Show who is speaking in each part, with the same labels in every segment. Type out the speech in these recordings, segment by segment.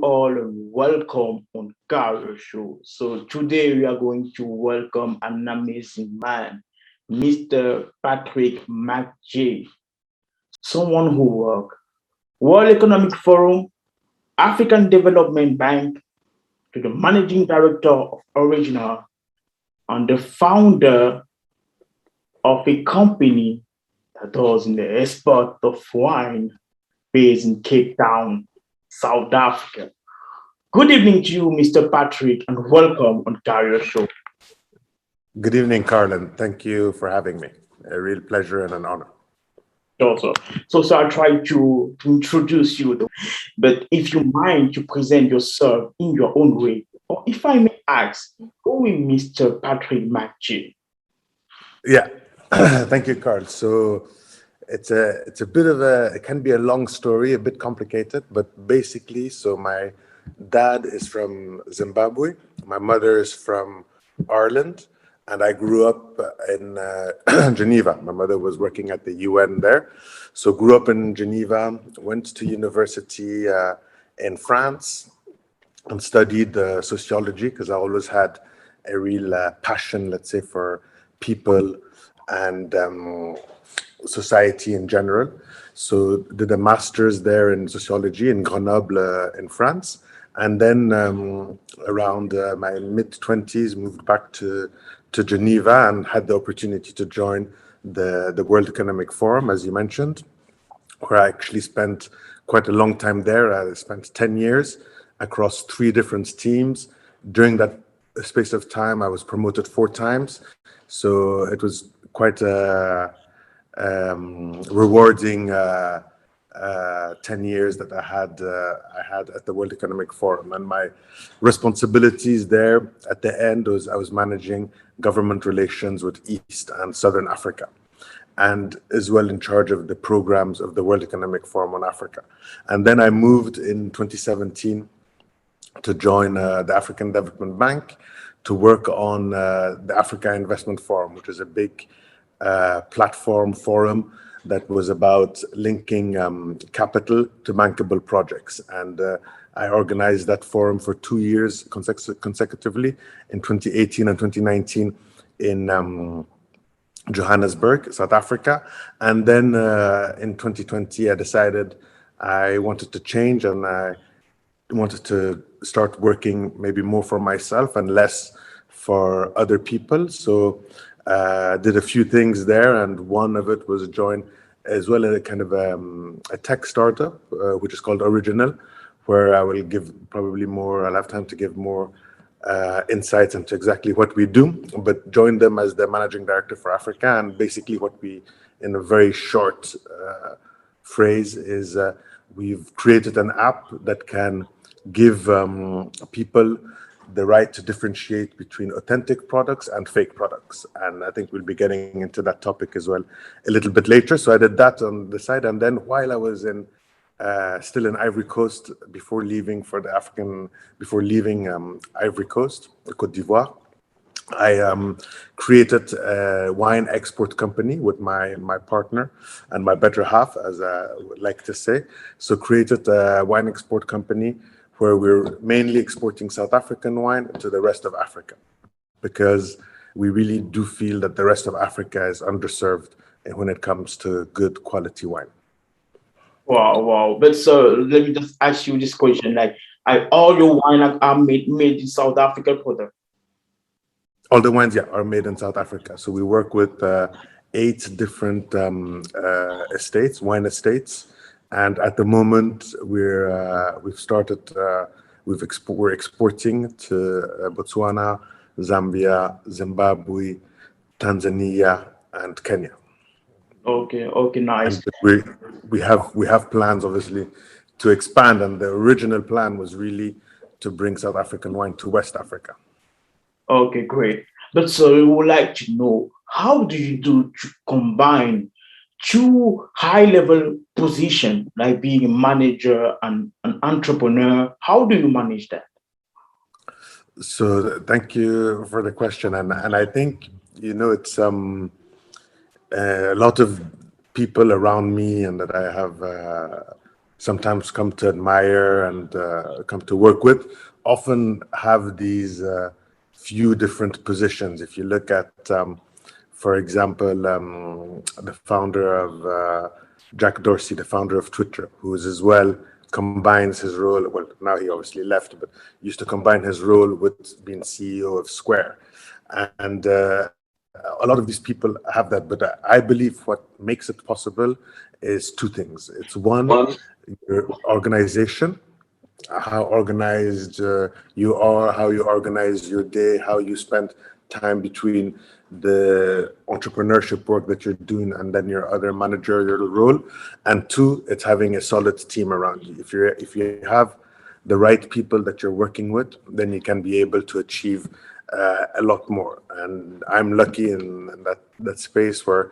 Speaker 1: all welcome on Carrier Show. So today we are going to welcome an amazing man, Mr. Patrick Mcgee, someone who work World Economic Forum, African Development Bank, to the managing director of OriginAll and the founder of a company that does in the export of wine based in Cape Town, South Africa. Good evening to you, Mr. Patrick, and welcome on Carrier Show.
Speaker 2: Good evening, Carlin. Thank you for having me. A real pleasure and an honor.
Speaker 1: Also, so I'll try to introduce you, but if you mind to present yourself in your own way, or if I may ask, who is Mr. Patrick Mcgee?
Speaker 2: Yeah, thank you, Carl. So it's a bit of it can be a long story, a bit complicated, but basically, so my dad is from Zimbabwe, my mother is from Ireland, and I grew up in Geneva. My mother was working at the UN there. So grew up in Geneva, went to university in France and studied sociology because I always had a real passion, let's say, for people and society in general. So did a master's there in sociology in Grenoble in France. And then around my mid-20s, moved back to Geneva and had the opportunity to join the World Economic Forum, as you mentioned, where I actually spent quite a long time there. I spent 10 years across 3 different teams. During that space of time, I was promoted 4 times. So it was quite a rewarding 10 years that I had at the World Economic Forum. And my responsibilities there at the end was I was managing government relations with East and Southern Africa, and as well in charge of the programs of the World Economic Forum on Africa. And then I moved in 2017 to join the African Development Bank to work on the Africa Investment Forum, which is a big platform forum that was about linking capital to bankable projects. And I organized that forum for 2 years consecutively in 2018 and 2019 in Johannesburg, South Africa. And then in 2020, I decided I wanted to change and I wanted to start working maybe more for myself and less for other people. So did a few things there, and one of it was join as well a kind of a tech startup, which is called OriginAll, where I will give probably more, I'll have time to give more insights into exactly what we do, but joined them as the managing director for Africa. And basically what we, in a very short phrase, is we've created an app that can give people the right to differentiate between authentic products and fake products. And I think we'll be getting into that topic as well a little bit later. So I did that on the side. And then while I was still in Ivory Coast, before leaving Ivory Coast, Côte d'Ivoire, I created a wine export company with my partner and my better half, as I would like to say. So created a wine export company where we're mainly exporting South African wine to the rest of Africa, because we really do feel that the rest of Africa is underserved when it comes to good quality wine.
Speaker 1: Wow. But so let me just ask you this question: like, all your wine are made in South Africa product?
Speaker 2: All the wines, are made in South Africa. So we work with 8 different wine estates. And at the moment, we're exporting to Botswana, Zambia, Zimbabwe, Tanzania, and Kenya.
Speaker 1: Okay, nice.
Speaker 2: And we have plans, obviously, to expand. And the original plan was really to bring South African wine to West Africa.
Speaker 1: Okay, great. But so we would like to know, how do you do to combine 2 high-level positions, like being a manager and an entrepreneur? How do you manage that?
Speaker 2: So thank you for the question. And I think, it's a lot of people around me and that I have sometimes come to admire and come to work with, often have these few different positions. If you look at, for example, the founder of Jack Dorsey, the founder of Twitter, who is as well combines his role, well, now he obviously left, but used to combine his role with being CEO of Square. And a lot of these people have that, but I believe what makes it possible is two things. It's one, your organization, how organized you are, how you organize your day, how you spend time between the entrepreneurship work that you're doing and then your other managerial role. And two, it's having a solid team around you. If you have the right people that you're working with, then you can be able to achieve a lot more. And I'm lucky in that space where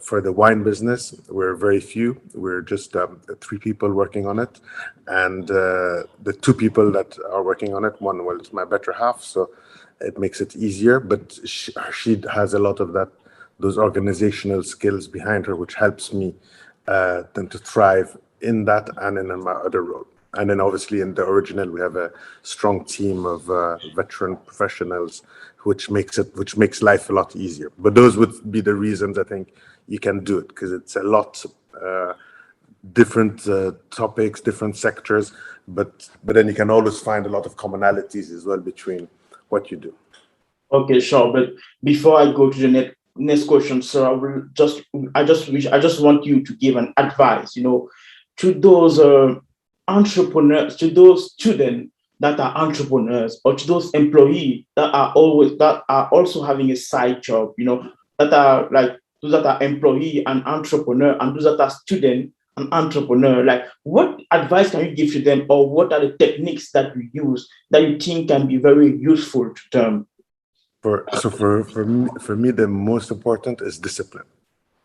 Speaker 2: for the wine business, we're very few. We're just 3 people working on it. And the 2 people that are working on it, one, well, it's my better half, so it makes it easier. But she has a lot of those organizational skills behind her, which helps me then to thrive in that and in my other role. And then obviously in the OriginAll, we have a strong team of veteran professionals, which makes life a lot easier. But those would be the reasons I think you can do it, because it's a lot different topics, different sectors, but then you can always find a lot of commonalities as well between what you do.
Speaker 1: Okay, sure. But before I go to the next question, sir, I just want you to give an advice, to those entrepreneurs, to those students that are entrepreneurs, or to those employees that are also having a side job, that are like those that are employee and entrepreneur, and those that are student and entrepreneur. Like, what advice can you give to them, or what are the techniques that you use that you think can be very useful to them?
Speaker 2: For me, the most important is discipline.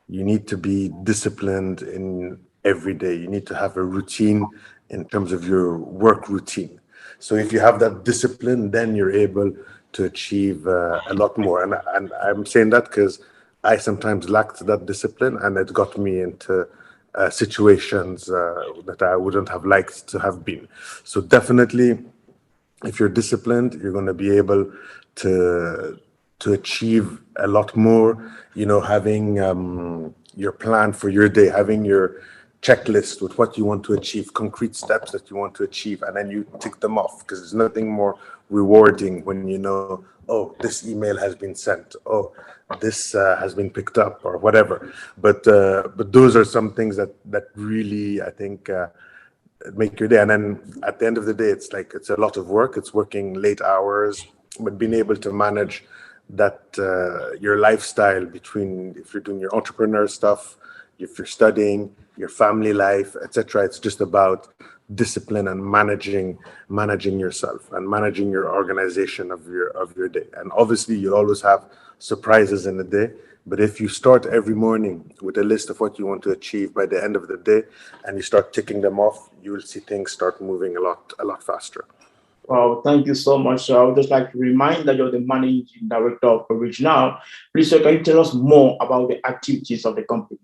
Speaker 2: You need to be disciplined in every day. You need to have a routine in terms of your work routine. So if you have that discipline, then you're able to achieve a lot more. And I'm saying that because I sometimes lacked that discipline, and it got me into situations that I wouldn't have liked to have been. So definitely, if you're disciplined, you're going to be able to achieve a lot more. Having your plan for your day, having your checklist with what you want to achieve, concrete steps that you want to achieve, and then you tick them off, because there's nothing more rewarding when oh, this email has been sent, oh, this has been picked up, or whatever. But those are some things that really, I think, make your day. And then at the end of the day, it's a lot of work. It's working late hours, but being able to manage that your lifestyle between, if you're doing your entrepreneur stuff, if you're studying, your family life, etc. It's just about discipline and managing yourself and managing your organization of your day. And obviously, you'll always have surprises in the day. But if you start every morning with a list of what you want to achieve by the end of the day, and you start ticking them off, you will see things start moving a lot faster.
Speaker 1: Wow, thank you so much. So I would just like to remind that you're the managing director of OriginAll. Please, sir, can you tell us more about the activities of the company?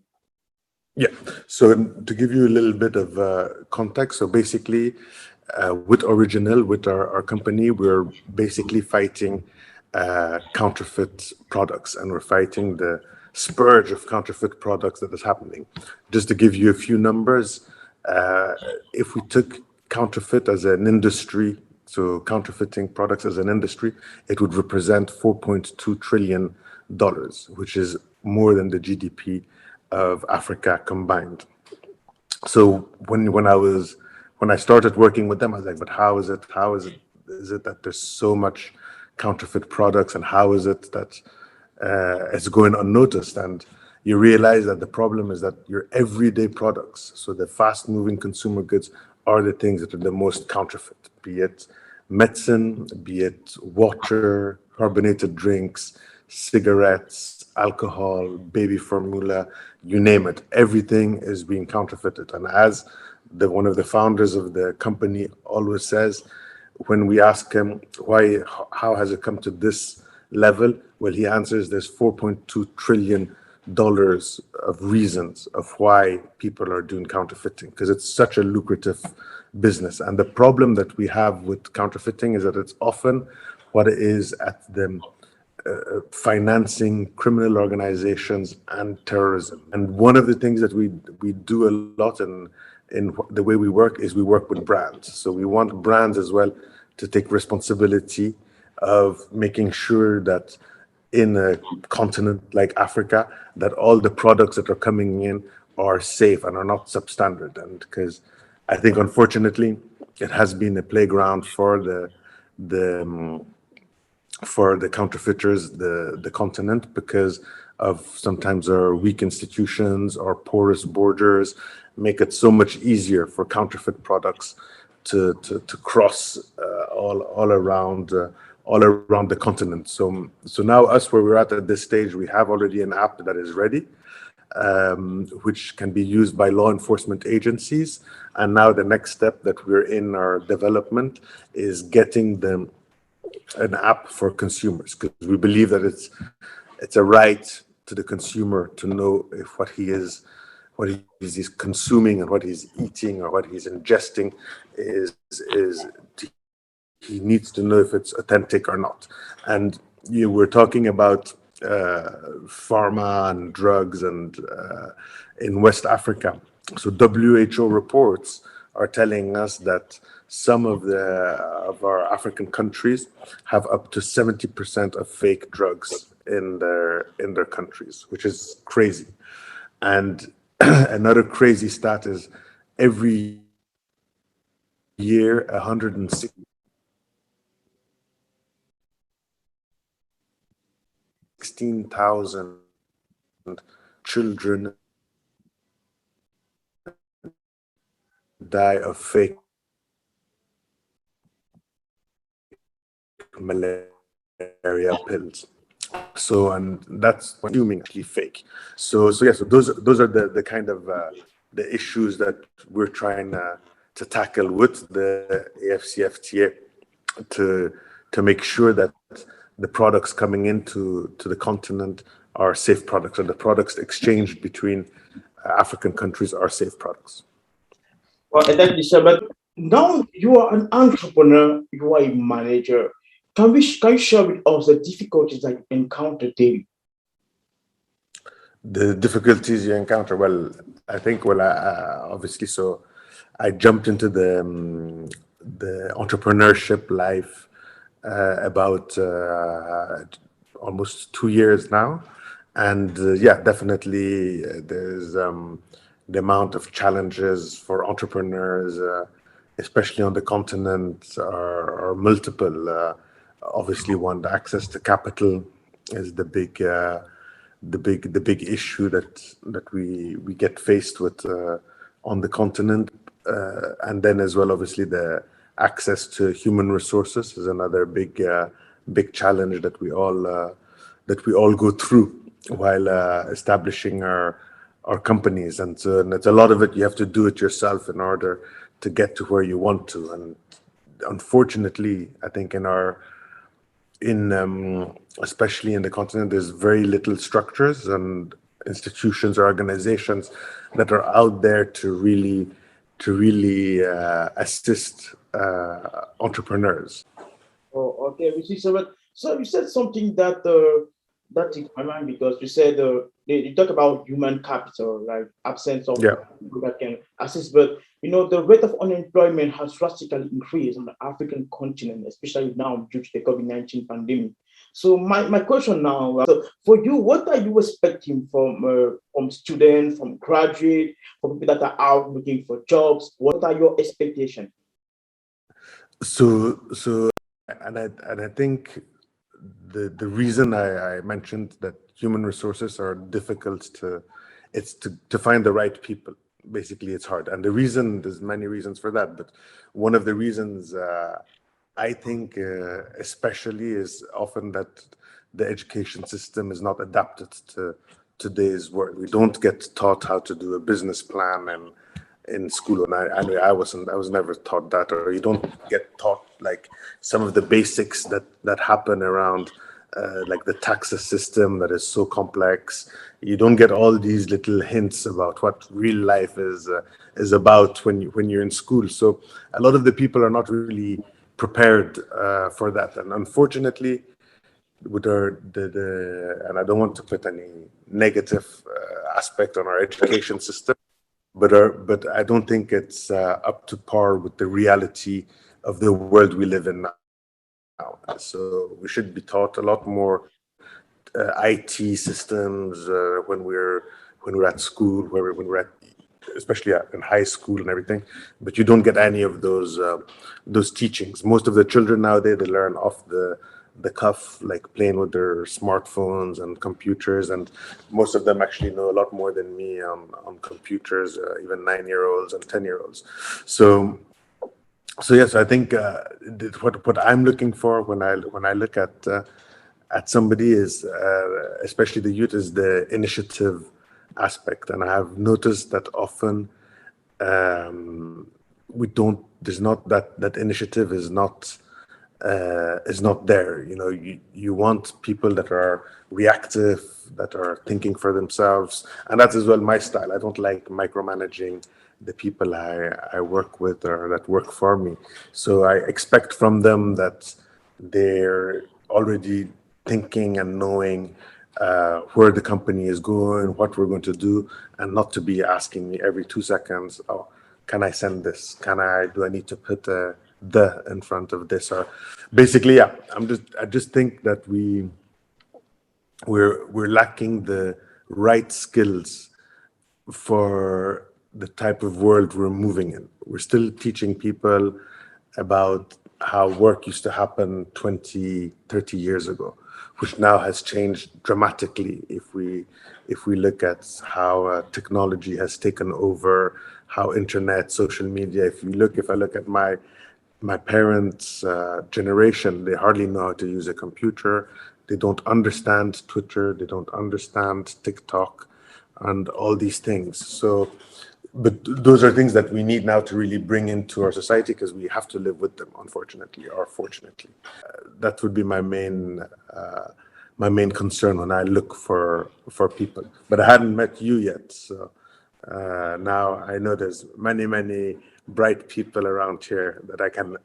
Speaker 2: Yeah, so to give you a little bit of context, so basically with OriginAll, with our company, we're basically fighting counterfeit products, and we're fighting the scourge of counterfeit products that is happening. Just to give you a few numbers, if we took counterfeit as an industry, so counterfeiting products as an industry, it would represent $4.2 trillion, which is more than the GDP of Africa combined. So when I started working with them, I was like, but how is it that there's so much counterfeit products, and how is it that it's going unnoticed? And you realize that the problem is that your everyday products, so the fast-moving consumer goods, are the things that are the most counterfeit, be it medicine, be it water, carbonated drinks, cigarettes, alcohol, baby formula, you name it. Everything is being counterfeited. And as one of the founders of the company always says, when we ask him how has it come to this level, well, he answers there's $4.2 trillion dollars of reasons of why people are doing counterfeiting, because it's such a lucrative business. And the problem that we have with counterfeiting is that it's often what it is at the financing criminal organizations and terrorism. And one of the things that we do a lot in the way we work is we work with brands. So we want brands as well to take responsibility of making sure that in a continent like Africa, that all the products that are coming in are safe and are not substandard. And because I think, unfortunately, it has been a playground for the counterfeiters, the continent, because of sometimes our weak institutions, our porous borders, make it so much easier for counterfeit products to cross all around the continent. So now us, where we're at this stage, we have already an app that is ready, which can be used by law enforcement agencies. And now the next step that we're in our development is getting them an app for consumers, because we believe that it's a right to the consumer to know if what he's consuming and what he's eating or what he's ingesting is he needs to know if it's authentic or not. And you were talking about pharma and drugs and in West Africa. So WHO reports are telling us that some of our African countries have up to 70% of fake drugs in their countries, which is crazy. And another crazy stat is every year 116,000 children die of fake malaria pills. So, and that's assuming actually fake. So those are the kind of the issues that we're trying to tackle with the AFCFTA to make sure that the products coming into the continent are safe products, and the products exchanged between African countries are safe products.
Speaker 1: Well, thank you, sir. But now you are an entrepreneur, you are a manager. Can you share with us the difficulties that you encounter daily?
Speaker 2: The difficulties you encounter, well, I think, obviously, so I jumped into the entrepreneurship life about almost 2 years now. And yeah, definitely there's the amount of challenges for entrepreneurs, especially on the continent, are multiple. Obviously, one, the access to capital is the big issue that we get faced with on the continent, and then as well, obviously, the access to human resources is another big challenge that we all go through while establishing our companies. And so, and it's a lot of it you have to do it yourself in order to get to where you want to. And unfortunately, I think especially in the continent, there's very little structures and institutions or organizations that are out there to really assist entrepreneurs.
Speaker 1: Oh, okay. We see. So you said something that took my mind, because you said you talk about human capital, like absence of people that can assist. But the rate of unemployment has drastically increased on the African continent, especially now due to the COVID-19 pandemic. So my question now, so for you, what are you expecting from students, from graduates, from people that are out looking for jobs? What are your expectations?
Speaker 2: So I think the reason I mentioned that human resources are difficult to find the right people. Basically, it's hard, and there's many reasons for that, but one of the reasons I think especially is often that the education system is not adapted to today's world. We don't get taught how to do a business plan in school, and I was never taught that, or you don't get taught like some of the basics that happen around like the taxes system that is so complex. You don't get all these little hints about what real life is about when you're in school. So a lot of the people are not really prepared for that, and unfortunately, with and I don't want to put any negative aspect on our education system, but I don't think it's up to par with the reality of the world we live in now. So we should be taught a lot more IT systems when we're at school, when we're at, especially in high school and everything. But you don't get any of those teachings. Most of the children nowadays, they learn off the cuff, like playing with their smartphones and computers, and most of them actually know a lot more than me on computers, even 9-year-olds and 10-year-olds. So yes, I think what I'm looking for when I look at somebody is, especially the youth, is the initiative aspect, and I have noticed that often we don't. There's not that initiative is not there. You know, you want people that are reactive, that are thinking for themselves, and that's as well my style. I don't like micromanaging the people I work with or that work for me. So I expect from them that they're already thinking and knowing where the company is going, what we're going to do, and not to be asking me every 2 seconds, oh, can I send this? Do I need to put the in front of this? Or basically, yeah, I just think that we're lacking the right skills for the type of world we're moving in. We're still teaching people about how work used to happen 20, 30 years ago, which now has changed dramatically if we look at how technology has taken over, how internet, social media. If I look at my parents' generation, they hardly know how to use a computer. They don't understand Twitter. They don't understand TikTok and all these things. So, but those are things that we need now to really bring into our society because we have to live with them, unfortunately or fortunately. That would be my main concern when I look for people. But I hadn't met you yet, so now I know there's many bright people around here that I can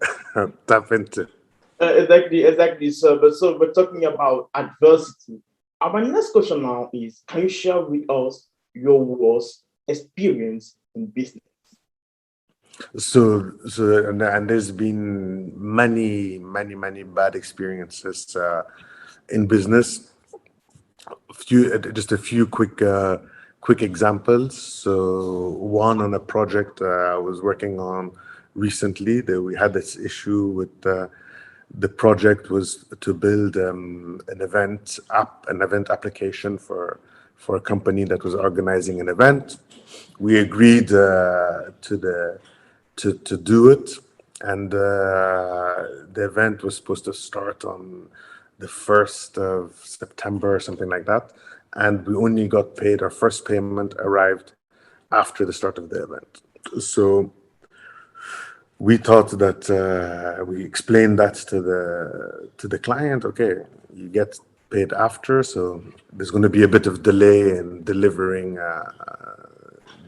Speaker 2: tap into.
Speaker 1: Exactly, sir. But talking about adversity, our next question now is: can you share with us your worst experience in business?
Speaker 2: And there's been many bad experiences in business. Just a few quick examples. So one, on a project I was working on recently, that we had this issue with the project was to build an event application for a company that was organizing an event. We agreed to do it, and the event was supposed to start on the 1st of September or something like that, and we only got paid. Our first payment arrived after the start of the event. So we thought that we explained that to the client. Okay, you get paid after, so there's going to be a bit of delay in delivering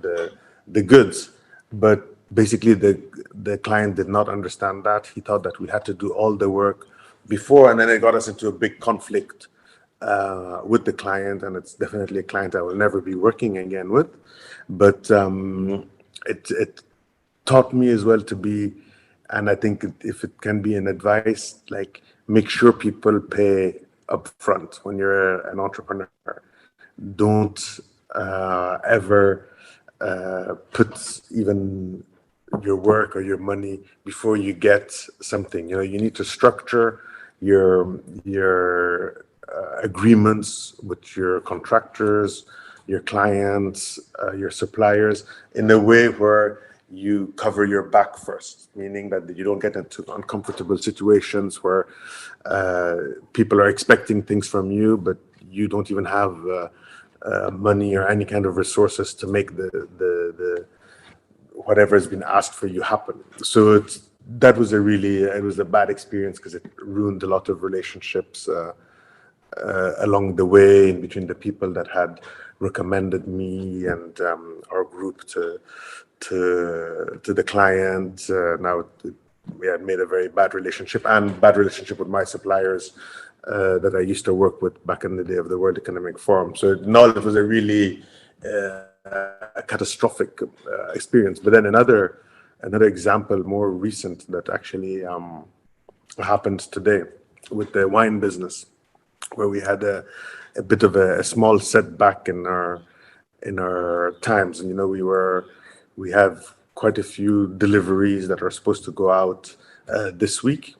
Speaker 2: the goods. But basically, the client did not understand that. He thought that we had to do all the work before, and then it got us into a big conflict with the client. And it's definitely a client I will never be working again with. But it taught me as well to be, and I think if it can be an advice, like make sure people pay upfront when you're an entrepreneur. Don't ever put even your work or your money before you get something. You know, you need to structure your agreements with your contractors, your clients, your suppliers in a way where you cover your back first, meaning that you don't get into uncomfortable situations where people are expecting things from you, but you don't even have money or any kind of resources to make the whatever has been asked for you happen. So it was a bad experience because it ruined a lot of relationships along the way, in between the people that had recommended me and our group to the client. Now we had made a very bad relationship with my suppliers that I used to work with back in the day of the World Economic Forum. So no, it was a really a catastrophic experience. But then another example, more recent, that actually happened today with the wine business, where we had a bit of a small setback in our times. And we have quite a few deliveries that are supposed to go out this week,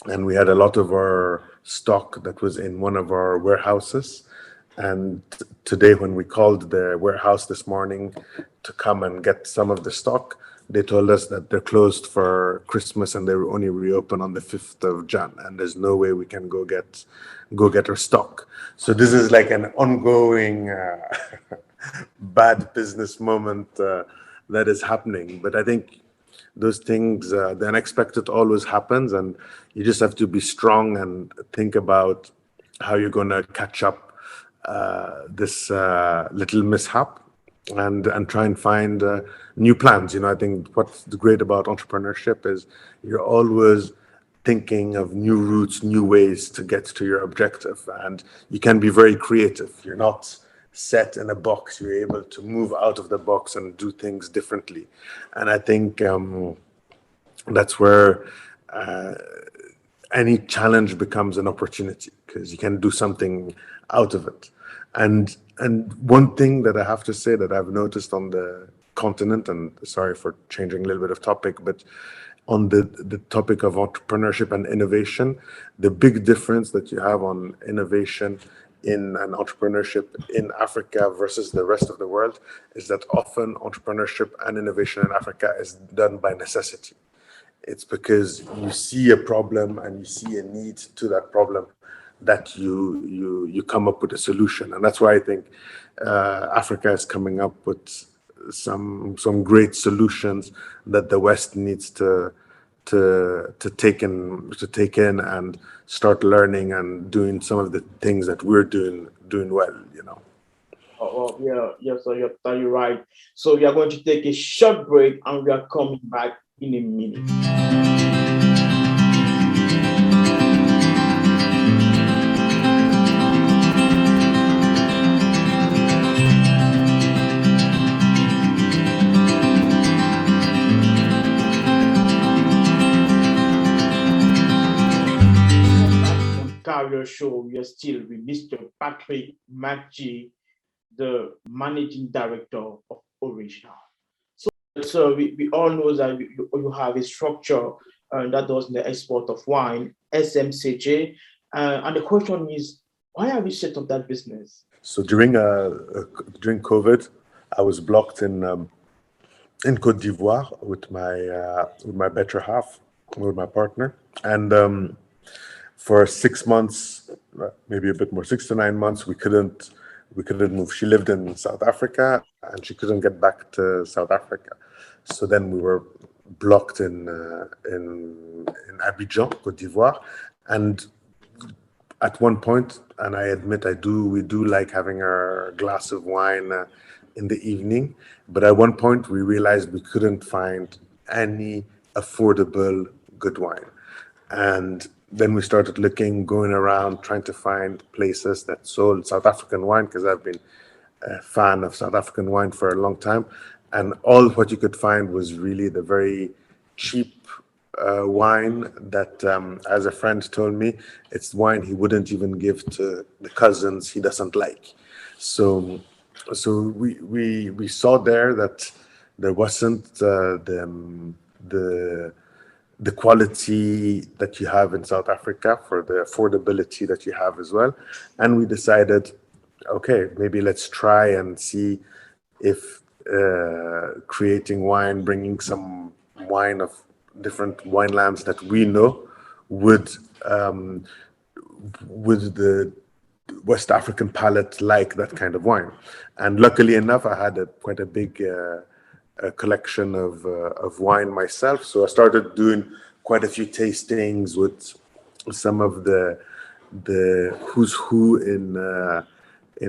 Speaker 2: and we had a lot of our stock that was in one of our warehouses. And today, when we called the warehouse this morning to come and get some of the stock, they told us that they're closed for Christmas and they will only reopen on the 5th of Jan, and there's no way we can go get our stock. So this is like an ongoing bad business moment that is happening. But I think those things, the unexpected always happens, and you just have to be strong and think about how you're going to catch up this little mishap, and try and find new plans. I think what's great about entrepreneurship is you're always thinking of new routes, new ways to get to your objective, and you can be very creative. You're not set in a box. You're able to move out of the box and do things differently. And I think that's where any challenge becomes an opportunity, because you can do something out of it. And one thing that I have to say that I've noticed on the continent, and sorry for changing a little bit of topic, but on the topic of entrepreneurship and innovation, the big difference that you have on innovation in an entrepreneurship in Africa versus the rest of the world is that often entrepreneurship and innovation in Africa is done by necessity. It's because you see a problem and you see a need to that problem that you come up with a solution. And that's why I think Africa is coming up with some great solutions that the West needs to take in and start learning and doing some of the things that we're doing well.
Speaker 1: Oh, yeah, so you're right. So we are going to take a short break and we are coming back in a minute. Carrier show, we are still with Mr. Patrick Mcgee, the managing director of OriginAll. So we all know that you have a structure that does the export of wine, SMCG, and the question is, why have you set up that business?
Speaker 2: So during COVID, I was blocked in Côte d'Ivoire with my better half, with my partner, and for 6 months, maybe a bit more, 6 to 9 months, we couldn't move. She lived in South Africa and she couldn't get back to South Africa. So then we were blocked in Abidjan, Côte d'Ivoire. And at one point, and I admit we do like having our glass of wine in the evening, but at one point we realized we couldn't find any affordable good wine. And then we started going around, trying to find places that sold South African wine, because I've been a fan of South African wine for a long time. And all what you could find was really the very cheap wine that, as a friend told me, it's wine he wouldn't even give to the cousins he doesn't like. So we saw there that there wasn't the quality that you have in South Africa for the affordability that you have as well. And we decided, okay, maybe let's try and see if creating wine, bringing some wine of different winelands that we know would the West African palate like that kind of wine. And luckily enough, I had quite a big a collection of wine myself. So I started doing quite a few tastings with some of the the who's who in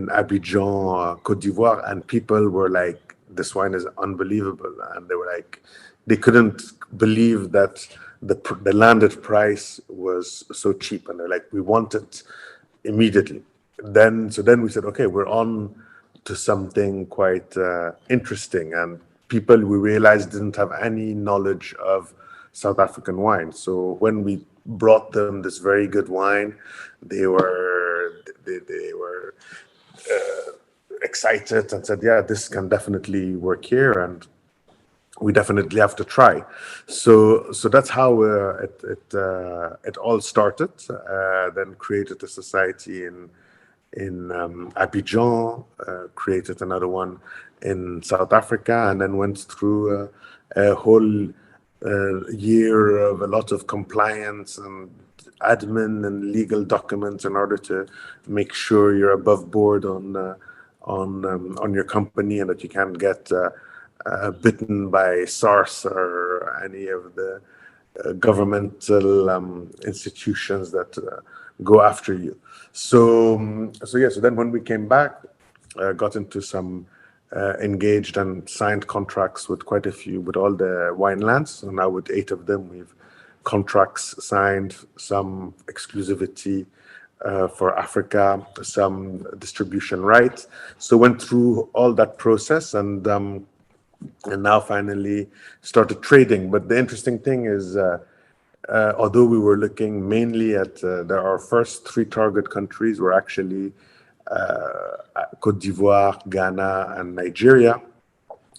Speaker 2: Abidjan, Côte d'Ivoire, and people were like, "This wine is unbelievable," and they were like, they couldn't believe that the landed price was so cheap, and they're like, "We want it immediately." Then we said, "Okay, we're on to something quite interesting," and people we realized didn't have any knowledge of South African wine. So when we brought them this very good wine, they were excited and said, "Yeah, this can definitely work here, and we definitely have to try." So that's how it all started. Then created a society in Abidjan, created another one in South Africa, and then went through a whole year of a lot of compliance and admin and legal documents in order to make sure you're above board on your company, and that you can't get bitten by SARS or any of the governmental institutions that go after you. So then when we came back, got into some engaged and signed contracts with quite a few, with all the winelands. So now with 8 of them, we've contracts signed, some exclusivity for Africa, some distribution rights. So went through all that process, and now finally started trading. But the interesting thing is, although we were looking mainly at our first 3 target countries were actually Côte d'Ivoire, Ghana, and Nigeria,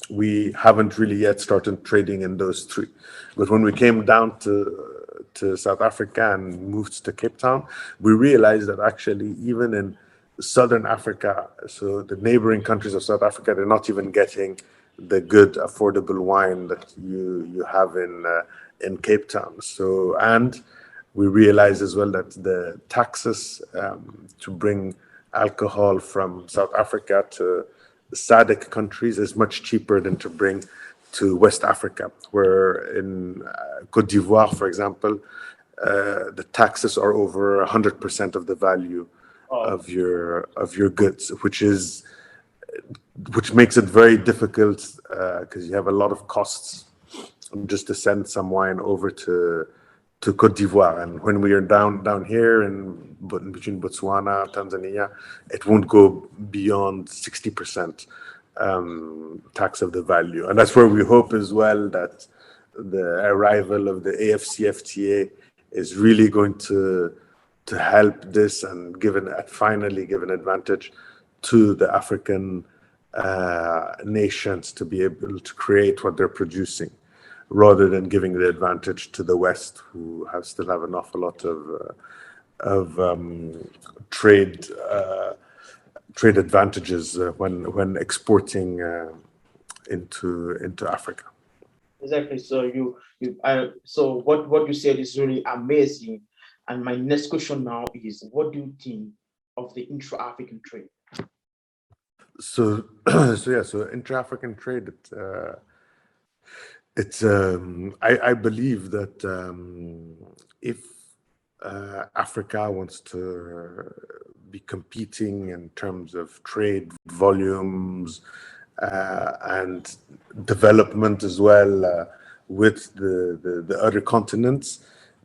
Speaker 2: we haven't really yet started trading in those 3. But when we came down to South Africa and moved to Cape Town, we realized that actually even in Southern Africa, so the neighboring countries of South Africa, they're not even getting the good affordable wine that you have in Cape Town. So, and we realized as well that the taxes to bring alcohol from South Africa to the SADC countries is much cheaper than to bring to West Africa, where in Côte d'Ivoire, for example, the taxes are over 100% of the value of your goods, which makes it very difficult because you have a lot of costs just to send some wine over to Côte d'Ivoire. And when we are down here in between Botswana, Tanzania, it won't go beyond 60% tax of the value. And that's where we hope as well that the arrival of the AFCFTA is really going to help this and finally give an advantage to the African nations to be able to create what they're producing, rather than giving the advantage to the West, who still have an awful lot of trade advantages when exporting into Africa.
Speaker 1: Exactly. So so what you said is really amazing. And my next question now is, what do you think of the intra-African trade?
Speaker 2: So intra-African trade, I believe that if Africa wants to be competing in terms of trade volumes and development as well with the other continents,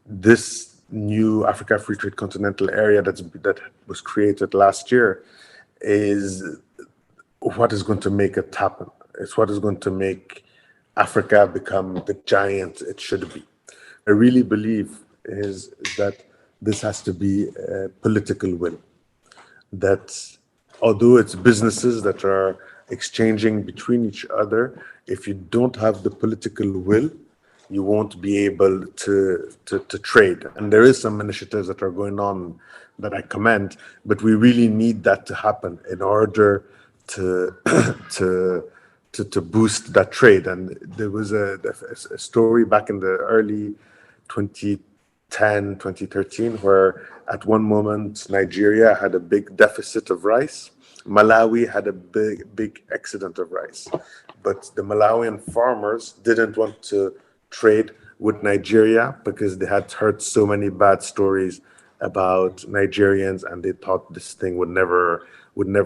Speaker 2: this new Africa Free Trade Continental Area that was created last year is what is going to make it happen. It's what is going to make Africa become the giant it should be. I really believe is that this has to be a political will. That although it's businesses that are exchanging between each other, if you don't have the political will, you won't be able to trade. And there is some initiatives that are going on that I commend, but we really need that to happen in order to boost that trade. And there was a story back in the early 2010, 2013, where at one moment Nigeria had a big deficit of rice. Malawi had a big excedent of rice. But the Malawian farmers didn't want to trade with Nigeria because they had heard so many bad stories about Nigerians, and they thought this thing would never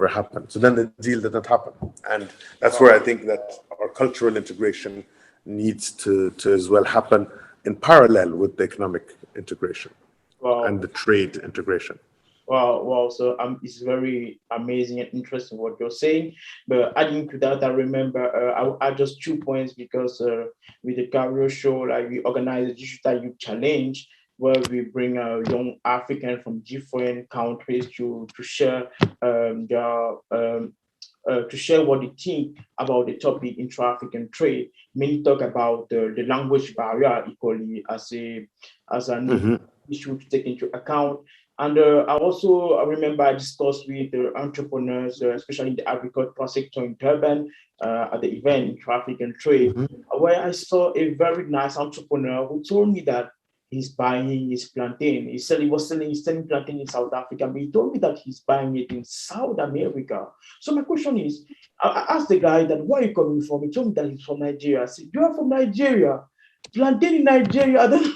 Speaker 2: happen. So then the deal did not happen, and that's where I think that our cultural integration needs to as well happen in parallel with the economic integration and the trade integration.
Speaker 1: Wow. So it's very amazing and interesting what you're saying. But adding to that, I remember I'll add just 2 points because with the Carrière show, like we organize a digital youth challenge where we bring young Africans from different countries to share to share what they think about the topic intra-African trade. Many talk about the language barrier equally as an issue to take into account. And I remember I discussed with entrepreneurs, especially in the agricultural sector in Durban, at the event in traffic and trade, where I saw a very nice entrepreneur who told me that he's buying his plantain. He said he's selling plantain in South Africa, but he told me that he's buying it in South America. So my question is, I asked the guy that where are you coming from? He told me that he's from Nigeria. I said, you are from Nigeria? Plantain in Nigeria? I don't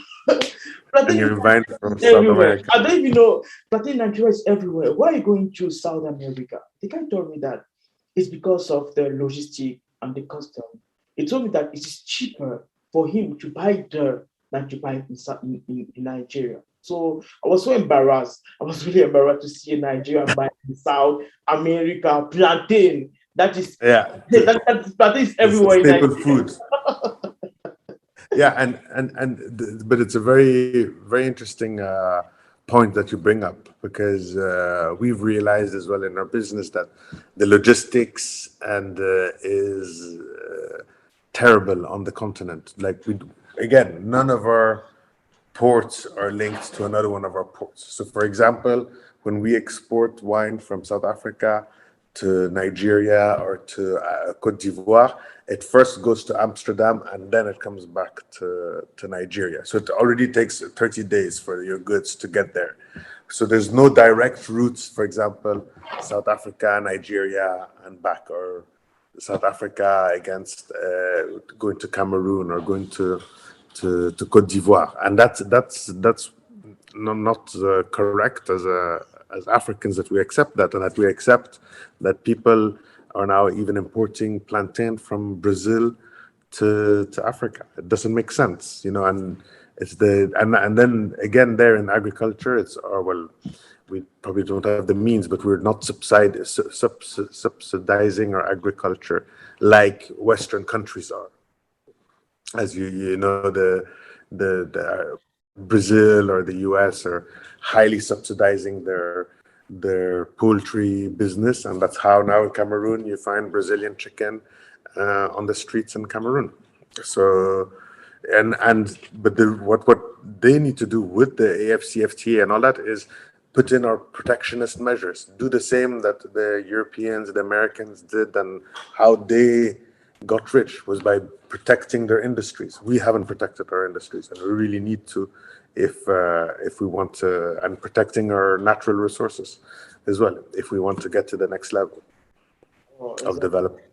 Speaker 2: And you're invited from South
Speaker 1: everywhere.
Speaker 2: America.
Speaker 1: I don't even know. Plantain in Nigeria is everywhere. Why are you going to South America? The guy told me that it's because of the logistic and the custom. He told me that it is cheaper for him to buy there than to buy in Nigeria. So I was so embarrassed. I was really embarrassed to see a Nigerian buy in South America plantain. That is plantain is everywhere in
Speaker 2: staple
Speaker 1: Nigeria.
Speaker 2: food. Yeah, but it's a very, very interesting point that you bring up, because we've realized as well in our business that the logistics and is terrible on the continent. Like none of our ports are linked to another one of our ports. So, for example, when we export wine from South Africa to Nigeria or to Côte d'Ivoire, it first goes to Amsterdam and then it comes back to Nigeria. So it already takes 30 days for your goods to get there. So there's no direct routes, for example, South Africa, Nigeria, and back, or South Africa against going to Cameroon or going to Côte d'Ivoire, and that's not correct as Africans, that we accept that, and that we accept that people are now even importing plantain from Brazil to Africa. It doesn't make sense, and it's and then again there in agriculture, it's we probably don't have the means, but we're not subsidizing our agriculture like Western countries are. As you know, the Brazil or the US are highly subsidizing their poultry business, and that's how now in Cameroon you find Brazilian chicken on the streets in Cameroon. So, what they need to do with the AFCFTA and all that is put in our protectionist measures, do the same that the Europeans, the Americans did, and how they got rich was by protecting their industries. We haven't protected our industries, and we really need to, if we want to, and protecting our natural resources as well, if we want to get to the next level of development.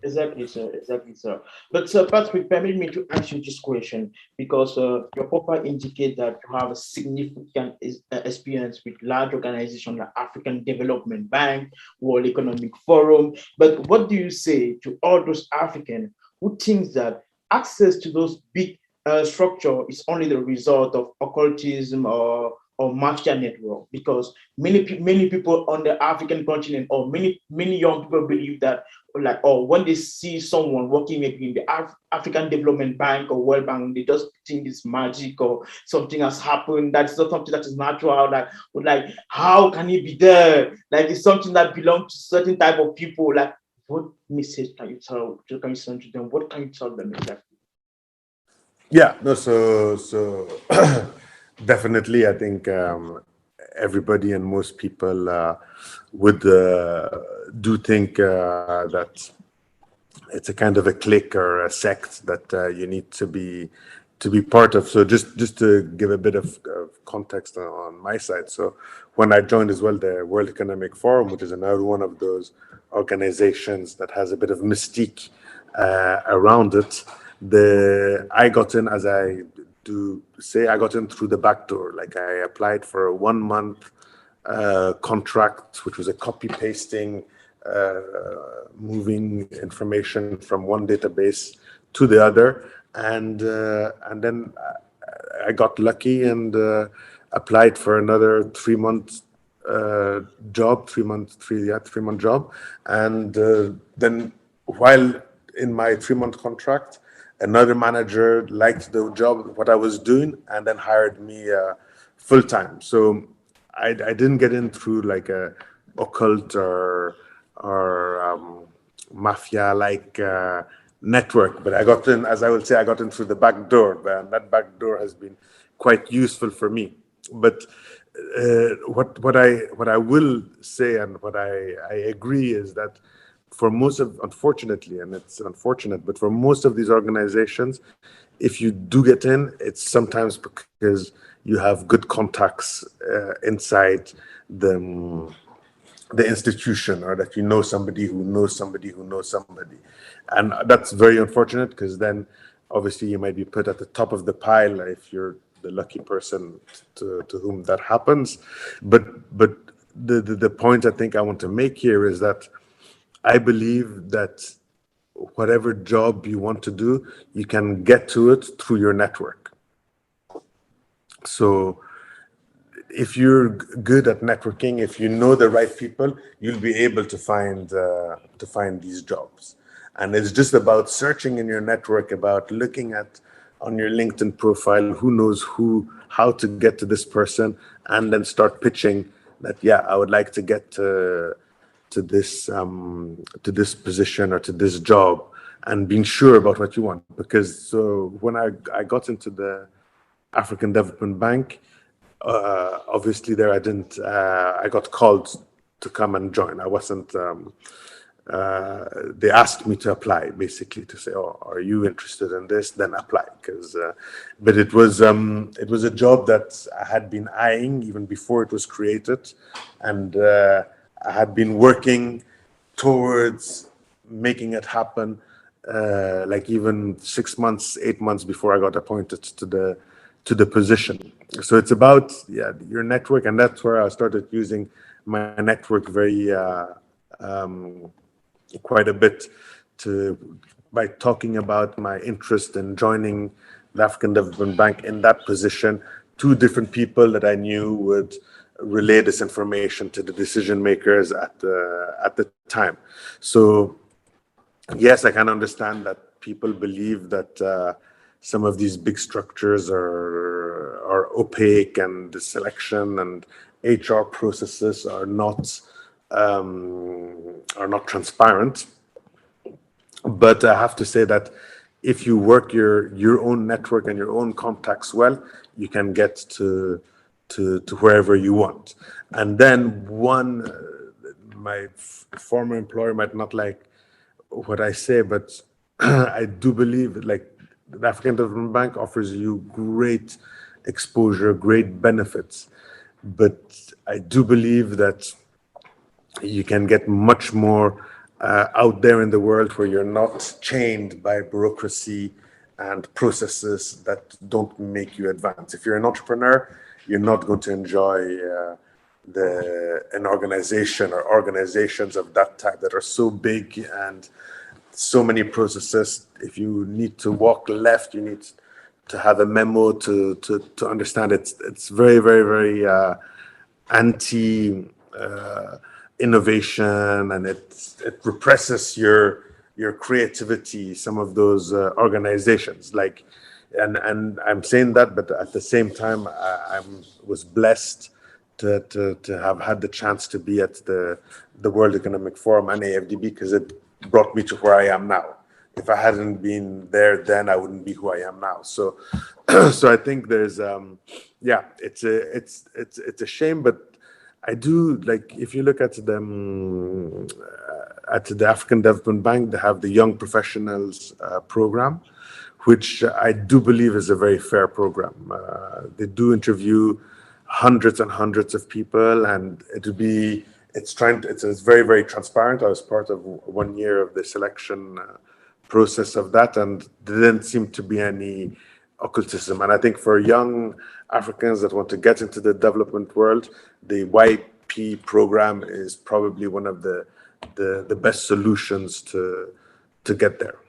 Speaker 1: Exactly, sir. Exactly, sir. But Sir Patrick, permit me to ask you this question because your profile indicates that you have a significant experience with large organizations like African Development Bank, World Economic Forum. But what do you say to all those Africans who think that access to those big structure is only the result of occultism or mafia network? Because many people on the African continent, or many young people believe that, like, or when they see someone working maybe in the African Development Bank or World Bank, they just think it's magic or something has happened. That's not something that is natural. Like how can it be there? Like it's something that belongs to certain type of people. Like, what message can you send to them? What can you tell them exactly?
Speaker 2: Yeah, no, so definitely, I think everybody and most people would do think that it's a kind of a clique or a sect that you need to be part of. So just to give a bit of context on my side. So when I joined as well the World Economic Forum, which is another one of those organizations that has a bit of mystique around it, I got in as I to say I got in through the back door. Like I applied for a 1 month contract, which was a copy pasting, moving information from one database to the other, and then I got lucky and applied for another 3 month job, 3 month job, and then while in my 3 month contract, another manager liked the job, what I was doing, and then hired me full time. So I didn't get in through like a occult or mafia like network, but I got in, as I will say, I got in through the back door, and that back door has been quite useful for me. But what I will say, and what I agree, is that for most of, unfortunately, and it's unfortunate, but for most of these organizations, if you do get in, it's sometimes because you have good contacts inside the institution, or that you know somebody who knows somebody who knows somebody. And that's very unfortunate, because then obviously you might be put at the top of the pile if you're the lucky person to whom that happens. But the point I think I want to make here is that I believe that whatever job you want to do, you can get to it through your network. So if you're good at networking, if you know the right people, you'll be able to find these jobs. And it's just about searching in your network, about looking at on your LinkedIn profile, who knows who, how to get to this person, and then start pitching that, yeah, I would like to get to this position or to this job, and being sure about what you want. Because so when I got into the African Development Bank, obviously there I got called to come and join. I wasn't they asked me to apply, basically, to say, oh, are you interested in this? Then apply. But it was a job that I had been eyeing even before it was created, and I had been working towards making it happen, like even 6 months, 8 months before I got appointed to the position. So it's about your network, and that's where I started using my network very quite a bit by talking about my interest in joining the African Development Bank in that position to different people that I knew would relay this information to the decision makers at the time. So yes, I can understand that people believe that some of these big structures are opaque, and the selection and HR processes are not transparent. But I have to say that if you work your own network and your own contacts well, you can get to wherever you want. And then my former employer might not like what I say, but I do believe like the African Development Bank offers you great exposure, great benefits. But I do believe that you can get much more out there in the world, where you're not chained by bureaucracy and processes that don't make you advance. If you're an entrepreneur, you're not going to enjoy an organization or organizations of that type that are so big and so many processes. If you need to walk left, you need to have a memo to understand it. It's very, very, very anti innovation, and it represses your creativity, some of those organizations. Like, and I'm saying that, but at the same time, I was blessed to have had the chance to be at the World Economic Forum and AFDB, because it brought me to where I am now. If I hadn't been there then, I wouldn't be who I am now. So so I think there's it's a shame, but I do like, if you look at them at the African Development Bank, they have the Young Professionals program, which I do believe is a very fair program. They do interview hundreds and hundreds of people, and it's very, very transparent. I was part of 1 year of the selection process of that, and there didn't seem to be any occultism. And I think for young Africans that want to get into the development world, the YP program is probably one of the best solutions to get there.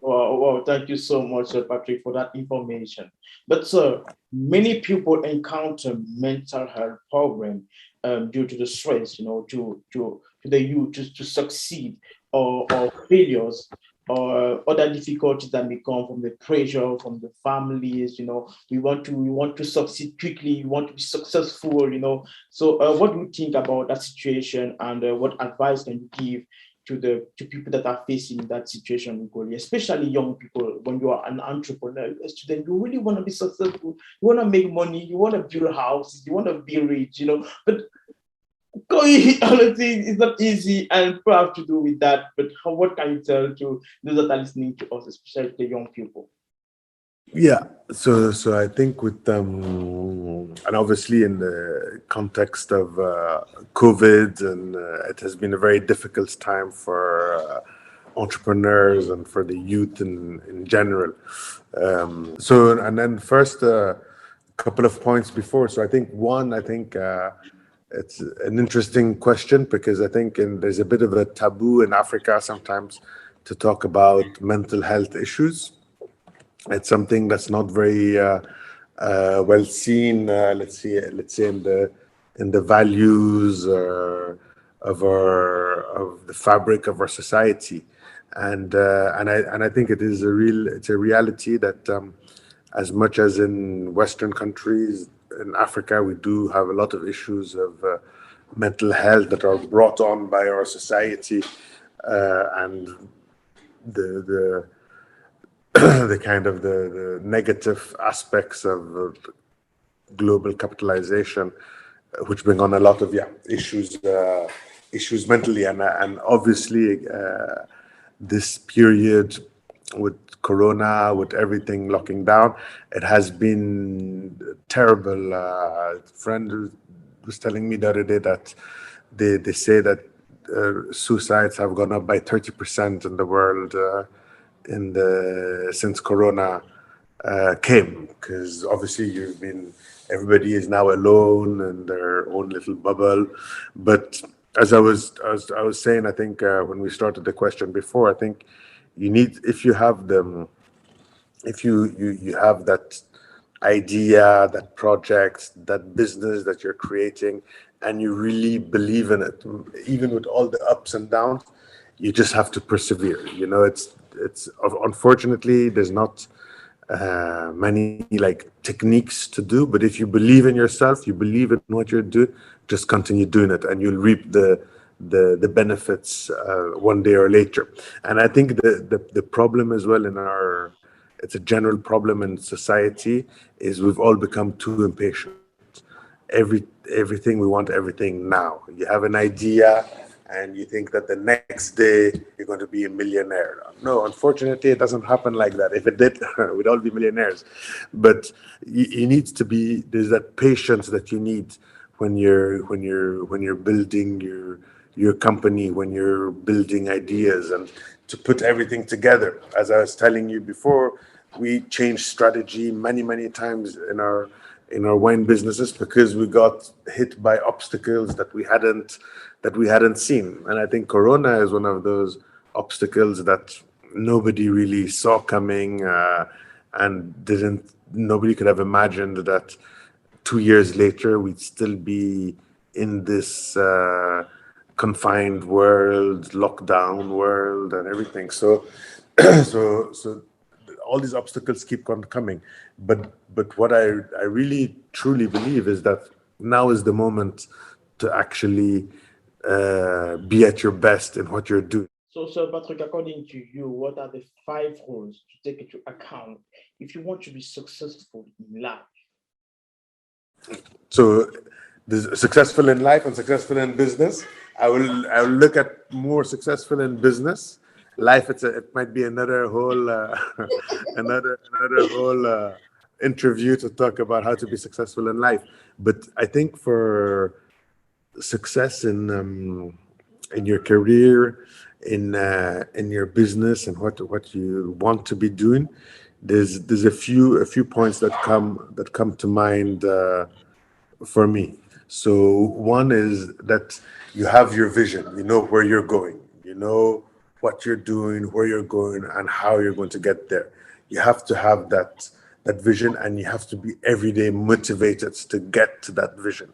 Speaker 1: Well, thank you so much, Sir Patrick, for that information. But, sir, many people encounter mental health problem due to the stress, to the youth to succeed or failures or other difficulties that may come from the pressure from the families. We want to succeed quickly. We want to be successful. So, what do you think about that situation, and what advice can you give to people that are facing that situation, especially young people? When you are an entrepreneur, a student, you really want to be successful, you want to make money, you want to build houses, you want to be rich, but going all the things is not easy, and people have to do with that. But what can you tell to those that are listening to us, especially the young people?
Speaker 2: Yeah, so I think with and obviously in the context of COVID, and it has been a very difficult time for entrepreneurs and for the youth in general. So, and then first a couple of points before. So I think it's an interesting question, because I think there's a bit of a taboo in Africa sometimes to talk about mental health issues. It's something that's not very well seen. Let's say in the values of the fabric of our society, and I think it's a reality that as much as in Western countries, in Africa we do have a lot of issues of mental health that are brought on by our society, and the the kind of the negative aspects of global capitalization, which bring on a lot of issues mentally, and obviously this period with Corona, with everything locking down, it has been terrible. Friend was telling me the other day that they say that suicides have gone up by 30% in the world since Corona came, because obviously everybody is now alone in their own little bubble. But as I was saying, I think when we started the question before, I think you need, if you have you have that idea, that project, that business that you're creating, and you really believe in it, even with all the ups and downs, you just have to persevere. It's unfortunately there's not many like techniques to do, but if you believe in yourself, you believe in what you're doing, just continue doing it, and you'll reap the benefits one day or later. And I think the problem as well it's a general problem in society, is we've all become too impatient. Everything, we want everything now. You have an idea and you think that the next day you're going to be a millionaire. No, unfortunately, it doesn't happen like that. If it did, we'd all be millionaires. But you need to be, there's that patience that you need when you're building your company, when you're building ideas, and to put everything together. As I was telling you before, we changed strategy many times in our wine businesses, because we got hit by obstacles that we hadn't seen. And I think Corona is one of those obstacles that nobody really saw coming, and nobody could have imagined that 2 years later we'd still be in this confined world, lockdown world, and everything. So so all these obstacles keep on coming, but what I really truly believe is that now is the moment to actually be at your best in what you're doing.
Speaker 1: So, Sir Patrick, according to you, what are the 5 rules to take into account if you want to be successful in life?
Speaker 2: So, successful in life and successful in business. I will look at more successful in business. Life, it might be another whole another whole interview to talk about how to be successful in life. But I think for success in your career, in your business, and what you want to be doing, there's a few points that come to mind for me. So one is that you have your vision, you know where you're going, you know what you're doing, where you're going, and how you're going to get there. You have to have that vision, and you have to be every day motivated to get to that vision.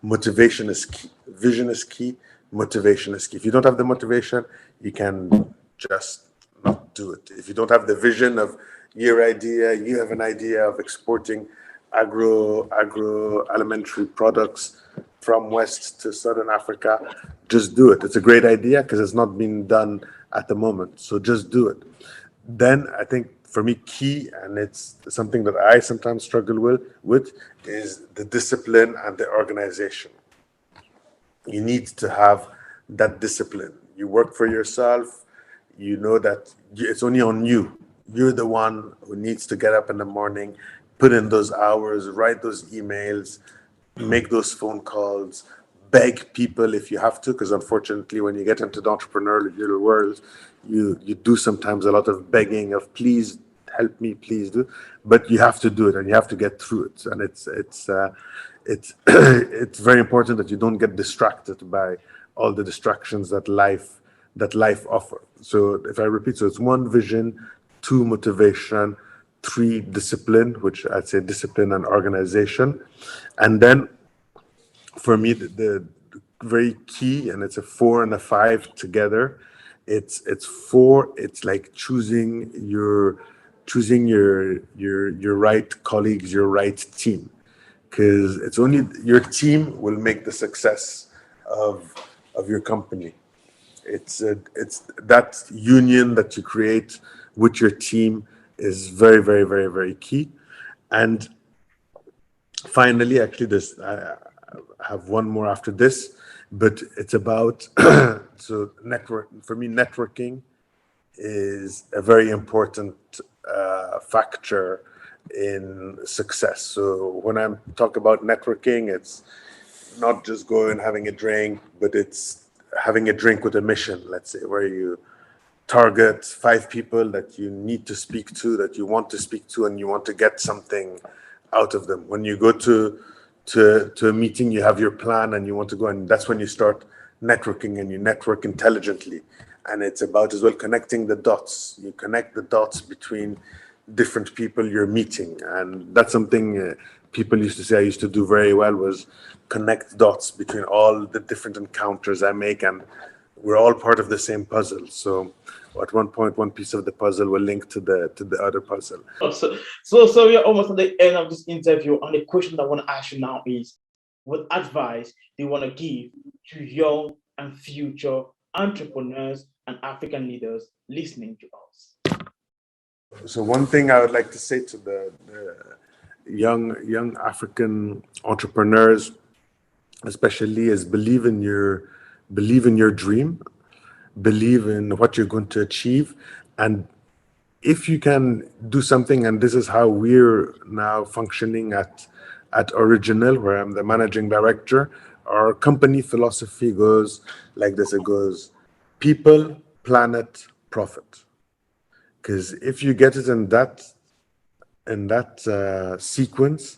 Speaker 2: Motivation is key. Vision is key. Motivation is key. If you don't have the motivation, you can just not do it. If you don't have the vision of your idea, you have an idea of exporting agroalimentary products from West to Southern Africa, just do it. It's a great idea because it's not being done at the moment. So just do it. Then I think for me, key, and it's something that I sometimes struggle with is the discipline and the organization. You need to have that discipline. You work for yourself. You know that it's only on you. You're the one who needs to get up in the morning, put in those hours, write those emails, make those phone calls, beg people if you have to, because unfortunately, when you get into the entrepreneurial world, you do sometimes a lot of begging of please help me, please do, but you have to do it and you have to get through it. And it's it's very important that you don't get distracted by all the distractions that life offers. So if I repeat, so it's 1, vision, 2, motivation, 3, discipline, which I'd say discipline and organization. And then for me, the very key, and it's a 4 and a 5 together. It's 4. It's like choosing your right colleagues, your right team, because it's only your team will make the success of your company. It's that union that you create with your team is very, very, very, very key. And finally, actually, this I have one more after this, but it's about so network. For me, networking is a very important factor in success. So when I talk about networking, it's not just going having a drink, but it's having a drink with a mission, let's say, where you target 5 people that you need to speak to, that you want to speak to, and you want to get something out of them. When you go to a meeting, you have your plan and you want to go, and that's when you start networking, and you network intelligently. And it's about as well connecting the dots. You connect the dots between different people you're meeting, and that's something people used to say I used to do very well, was connect dots between all the different encounters I make, and we're all part of the same puzzle. So at one point, one piece of the puzzle will link to the other puzzle.
Speaker 1: So we're almost at the end of this interview, and the question I want to ask you now is, what advice do you want to give to young and future entrepreneurs and African leaders listening to us?
Speaker 2: So one thing I would like to say to the young African entrepreneurs, especially, is believe in your dream, believe in what you're going to achieve, and if you can do something, and this is how we're now functioning at OriginAll, where I'm the managing director. Our company philosophy goes like this: it goes people, planet, profit. Because if you get it in that sequence,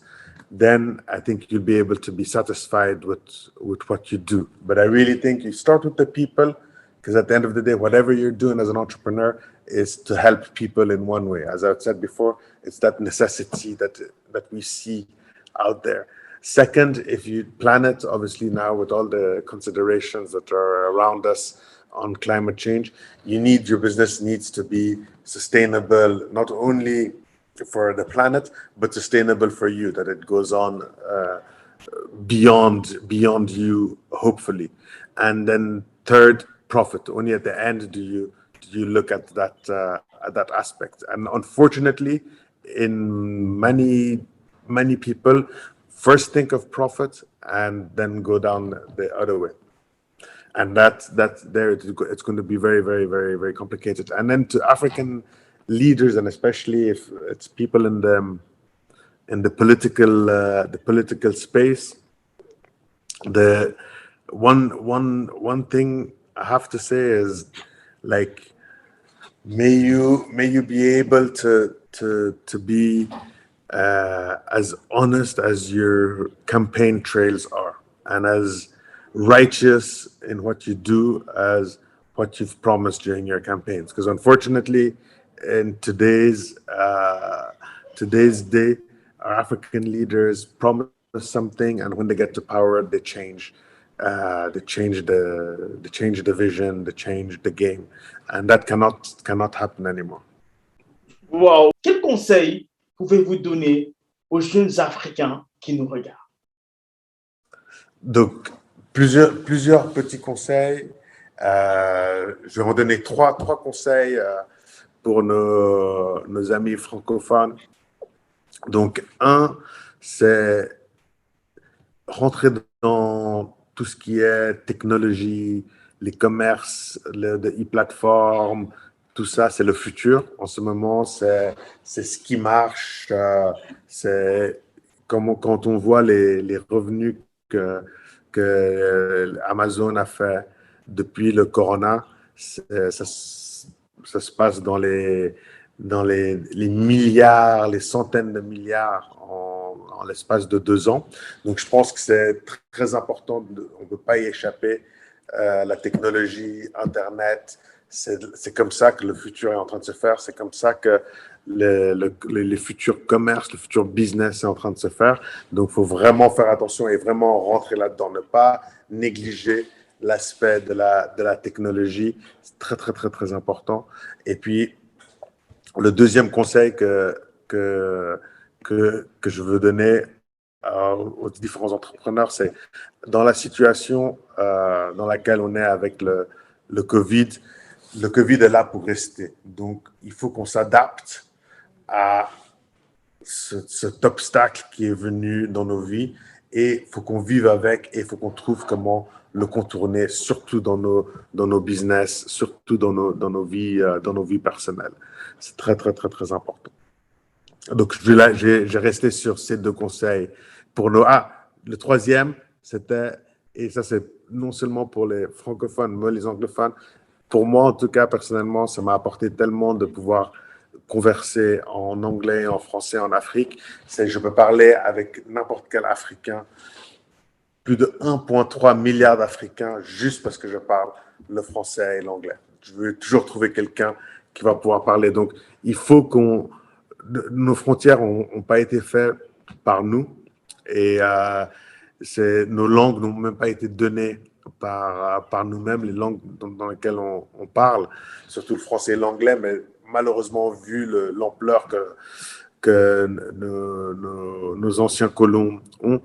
Speaker 2: then I think you'll be able to be satisfied with what you do. But I really think you start with the people, because at the end of the day, whatever you're doing as an entrepreneur is to help people in one way. As I've said before, it's that necessity that we see out there. Second, if you plan it, obviously now with all the considerations that are around us on climate change, your business needs to be sustainable, not only for the planet, but sustainable for you, that it goes on beyond you, hopefully. And then third, profit. Only at the end do you look at that aspect. And unfortunately, in many people first think of profit and then go down the other way. And that's there. It's going to be very, very, very, very complicated. And then to African leaders, and especially if it's people in the political space, the one thing I have to say is, like, may you be able to to be as honest as your campaign trails are, and as righteous in what you do as what you've promised during your campaigns. Because unfortunately, in today's day, our African leaders promise something, and when they get to power, they change. They change the vision, they change the game, and that cannot happen anymore.
Speaker 1: Wow. Quel conseil pouvez-vous donner aux jeunes Africains qui nous regardent?
Speaker 2: Donc, plusieurs petits conseils. Je vais en donner trois conseils pour nos amis francophones. Donc, un, c'est rentrer dans tout ce qui est technologie, les commerces, les e-plateformes, tout ça, c'est le futur. En ce moment, c'est ce qui marche. C'est quand on voit les revenus que Amazon a fait depuis le corona, ça se passe dans les milliards, les centaines de milliards en l'espace de 2 ans. Donc, je pense que c'est très important. On ne peut pas y échapper. La technologie, Internet, c'est comme ça que le futur est en train de se faire. C'est comme ça que les futurs commerces, le futur business est en train de se faire. Donc, il faut vraiment faire attention et vraiment rentrer là-dedans. Ne pas négliger l'aspect de la technologie. C'est très, très, très, très important. Et puis, le deuxième conseil que je veux donner aux différents entrepreneurs, c'est dans la situation dans laquelle on est avec le Covid. Le Covid est là pour rester. Donc, il faut qu'on s'adapte à cet obstacle qui est venu dans nos vies, et il faut qu'on vive avec, et il faut qu'on trouve comment le contourner, surtout dans nos business, surtout dans nos vies personnelles. C'est très, très, très, très important. Donc, j'ai resté sur ces 2 conseils pour nos... le troisième, c'était, et ça c'est non seulement pour les francophones, mais les anglophones. Pour moi, en tout cas, personnellement, ça m'a apporté tellement de pouvoir converser en anglais, en français, en Afrique. C'est que je peux parler avec n'importe quel Africain, plus de 1,3 milliard d'Africains, juste parce que je parle le français et l'anglais. Je veux toujours trouver quelqu'un qui va pouvoir parler. Donc, il faut nos frontières n'ont pas été faites par nous, et nos langues n'ont même pas été données par nous-mêmes, les langues dans lesquelles on parle, surtout le français et l'anglais, mais malheureusement, vu l'ampleur que nos anciens colons ont,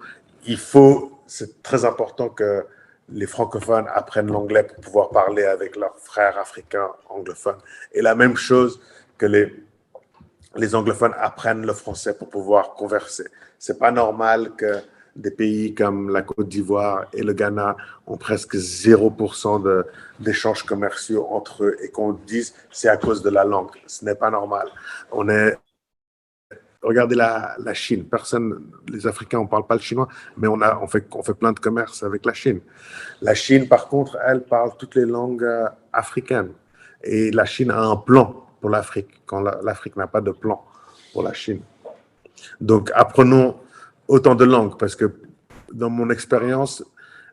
Speaker 2: c'est très important que les francophones apprennent l'anglais pour pouvoir parler avec leurs frères africains anglophones. Et la même chose que les anglophones apprennent le français pour pouvoir converser. C'est pas normal que des pays comme la Côte d'Ivoire et le Ghana ont presque 0% d'échanges commerciaux entre eux, et qu'on dise c'est à cause de la langue. Ce n'est pas normal. Regardez la Chine. Les Africains, on ne parle pas le chinois, mais on fait plein de commerce avec la Chine. La Chine, par contre, elle parle toutes les langues africaines. Et la Chine a un plan pour l'Afrique, quand l'Afrique n'a pas de plan pour la Chine. Donc, apprenons autant de langues, parce que dans mon expérience,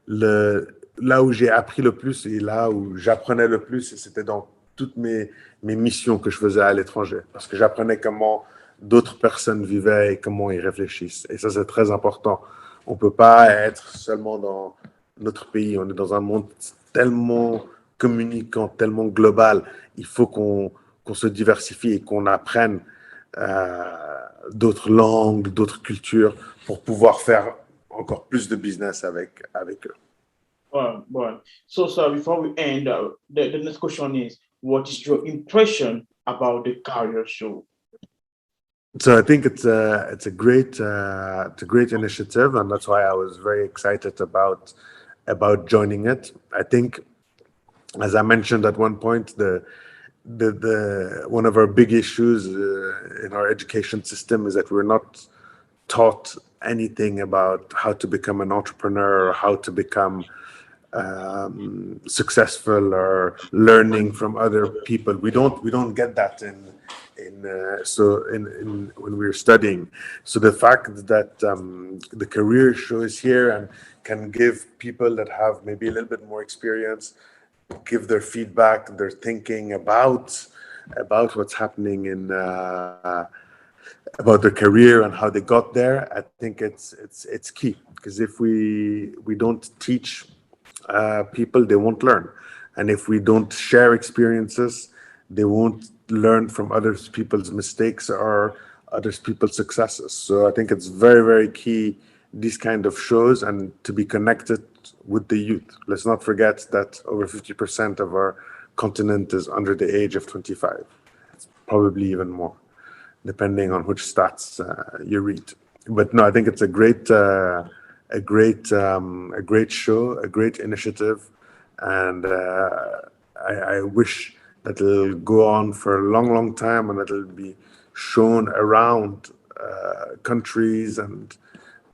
Speaker 2: là où j'ai appris le plus et là où j'apprenais le plus, c'était dans toutes mes missions que je faisais à l'étranger, parce que j'apprenais comment d'autres personnes vivaient et comment ils réfléchissent. Et ça, c'est très important. On ne peut pas être seulement dans notre pays. On est dans un monde tellement communicant, tellement global. Il faut qu'on se diversifie et qu'on apprenne d'autres langues, d'autres cultures, pour pouvoir faire encore plus de business avec eux.
Speaker 1: Well. So, before we end, the next question is, what is your impression about the Carrier Show?
Speaker 2: So I think it's a great initiative, and that's why I was very excited about joining it. I think, as I mentioned at one point, the one of our big issues in our education system is that we're not taught anything about how to become an entrepreneur, or how to become successful, or learning from other people. We don't get that when we were studying. So the fact that the career shows here and can give people that have maybe a little bit more experience, give their feedback, their thinking about what's happening in about their career and how they got there. I think it's key, because if we don't teach people, they won't learn, and if we don't share experiences, they won't learn from other people's mistakes or other people's successes. So I think it's very, very key, these kind of shows, and to be connected with the youth. Let's not forget that over 50% of our continent is under the age of 25. It's probably even more, depending on which stats you read. But no, I think it's a great show, a great initiative, and I wish that it'll go on for a long, long time, and it'll be shown around countries and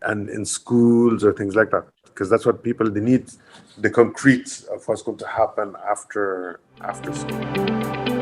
Speaker 2: in schools or things like that, because that's what people, they need, the concrete of what's going to happen after school.